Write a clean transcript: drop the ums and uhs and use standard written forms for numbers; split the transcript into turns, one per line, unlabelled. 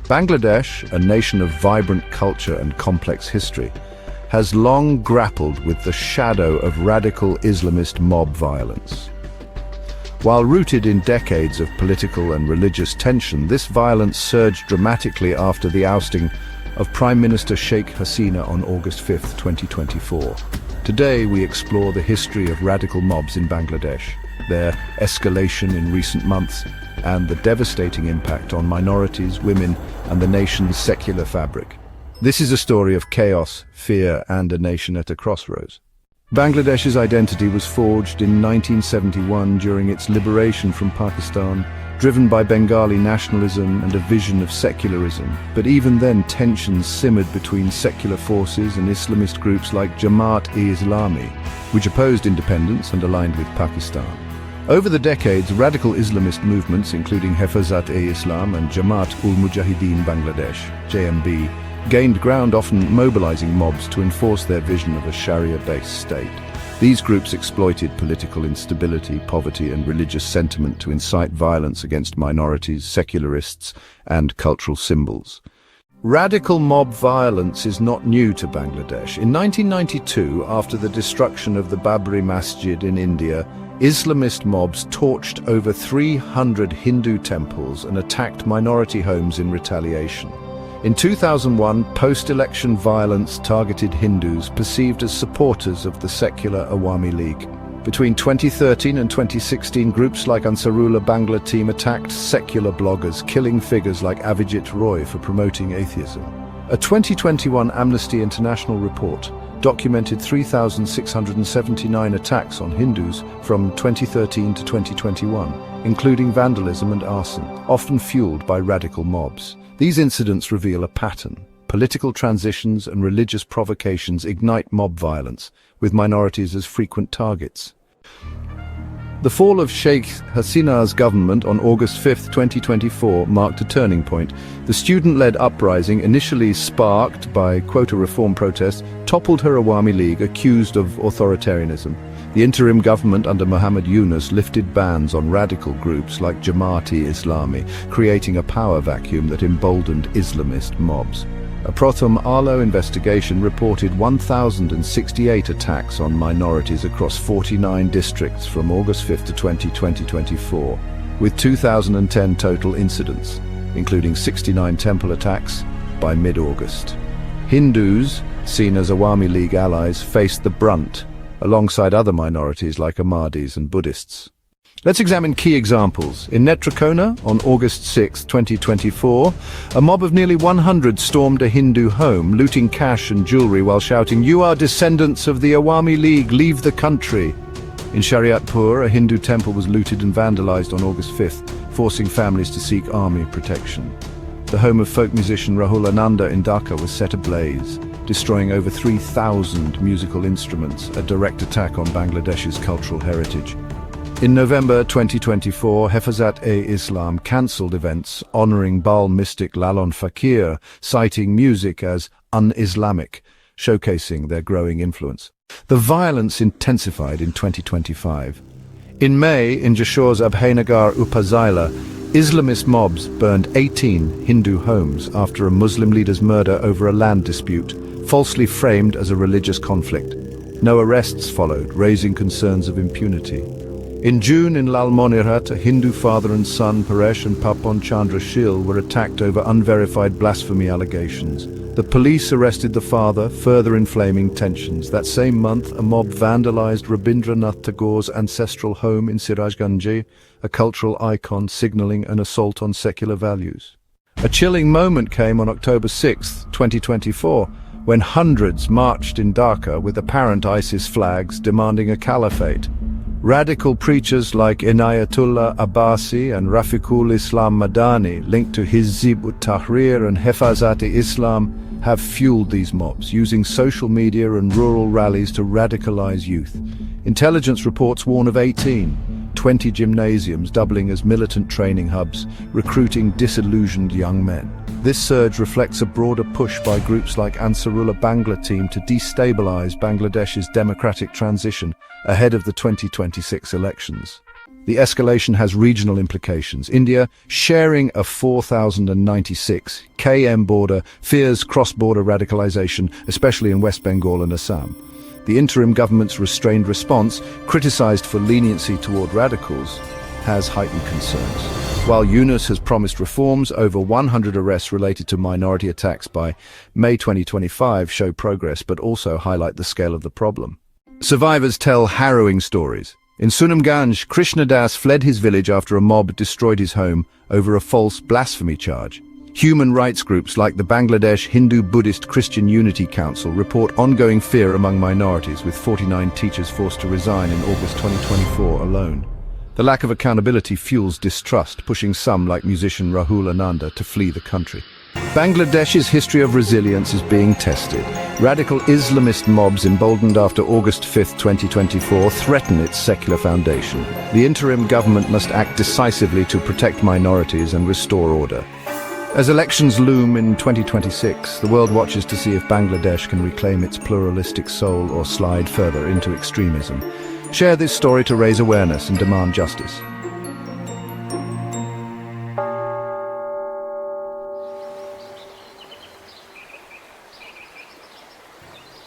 Bangladesh, a nation of vibrant culture and complex history, has long grappled with the shadow of radical Islamist mob violence. While rooted in decades of political and religious tension, this violence surged dramatically after the ousting of Prime Minister Sheikh Hasina on August 5, 2024. Today we explore the history of radical mobs in Bangladesh, their escalation in recent months, and the devastating impact on minorities, women, and the nation's secular fabric. This is a story of chaos, fear, and a nation at a crossroads. Bangladesh's identity was forged in 1971 during its liberation from Pakistan, driven by Bengali nationalism and a vision of secularism. But even then, tensions simmered between secular forces and Islamist groups like Jamaat-e-Islami, which opposed independence and aligned with Pakistan. Over the decades, radical Islamist movements, including Hefazat-e-Islam and Jamaat-ul-Mujahideen Bangladesh, JMB, gained ground, often mobilizing mobs to enforce their vision of a Sharia-based state. These groups exploited political instability, poverty, and religious sentiment to incite violence against minorities, secularists, and cultural symbols. Radical mob violence is not new to Bangladesh. In 1992, after the destruction of the Babri Masjid in India, Islamist mobs torched over 300 Hindu temples and attacked minority homes in retaliation. In 2001, post-election violence targeted Hindus perceived as supporters of the secular Awami League. Between 2013 and 2016, groups like Ansarullah Bangla team attacked secular bloggers, killing figures like Avijit Roy for promoting atheism. A 2021 Amnesty International report documented 3,679 attacks on Hindus from 2013 to 2021, including vandalism and arson, often fueled by radical mobs. These incidents reveal a pattern. Political transitions and religious provocations ignite mob violence, with minorities as frequent targets. The fall of Sheikh Hasina's government on August 5, 2024 marked a turning point. The student-led uprising, initially sparked by quota reform protests, toppled her Awami League, accused of authoritarianism. The interim government under Muhammad Yunus lifted bans on radical groups like Jamaat-e-Islami, creating a power vacuum that emboldened Islamist mobs. A Prothom Arlo investigation reported 1,068 attacks on minorities across 49 districts from August 5 to 2024, with 2,010 total incidents, including 69 temple attacks by mid-August. Hindus, seen as Awami League allies, faced the brunt, alongside other minorities like Ahmadis and Buddhists. Let's examine key examples. In Netrakona, on August 6, 2024, a mob of nearly 100 stormed a Hindu home, looting cash and jewelry while shouting, "You are descendants of the Awami League, leave the country." In Shariatpur, a Hindu temple was looted and vandalized on August 5th, forcing families to seek army protection. The home of folk musician Rahul Ananda in Dhaka was set ablaze, destroying over 3,000 musical instruments, a direct attack on Bangladesh's cultural heritage. In November 2024, Hefazat-e-Islam cancelled events honoring Baal mystic Lalon Fakir, citing music as un-Islamic, showcasing their growing influence. The violence intensified in 2025. In May, in Jashore's Abhaynagar Upazila, Islamist mobs burned 18 Hindu homes after a Muslim leader's murder over a land dispute, falsely framed as a religious conflict. No arrests followed, raising concerns of impunity. In June, in Lalmonirat, a Hindu father and son, Paresh and Papon Chandra Shil, were attacked over unverified blasphemy allegations. The police arrested the father, further inflaming tensions. That same month, a mob vandalized Rabindranath Tagore's ancestral home in Sirajganj, a cultural icon signaling an assault on secular values. A chilling moment came on October 6, 2024, when hundreds marched in Dhaka with apparent ISIS flags demanding a caliphate. Radical preachers like Inayatullah Abbasi and Rafiqul Islam Madani, linked to Hizb ut-Tahrir and Hefazat-e-Islam, have fueled these mobs, using social media and rural rallies to radicalize youth. Intelligence reports warn of 20 gymnasiums doubling as militant training hubs, recruiting disillusioned young men. This surge reflects a broader push by groups like Ansarullah Bangla team to destabilize Bangladesh's democratic transition ahead of the 2026 elections. The escalation has regional implications. India, sharing a 4,096 km border, fears cross-border radicalization, especially in West Bengal and Assam. The interim government's restrained response, criticized for leniency toward radicals, has heightened concerns. While Yunus has promised reforms, over 100 arrests related to minority attacks by May 2025 show progress but also highlight the scale of the problem. Survivors tell harrowing stories. In Sunamganj, Krishna Das fled his village after a mob destroyed his home over a false blasphemy charge. Human rights groups like the Bangladesh Hindu-Buddhist Christian Unity Council report ongoing fear among minorities, with 49 teachers forced to resign in August 2024 alone. The lack of accountability fuels distrust, pushing some, like musician Rahul Ananda, to flee the country. Bangladesh's history of resilience is being tested. Radical Islamist mobs emboldened after August 5, 2024, threaten its secular foundation. The interim government must act decisively to protect minorities and restore order. As elections loom in 2026, the world watches to see if Bangladesh can reclaim its pluralistic soul or slide further into extremism. Share this story to raise awareness and demand justice.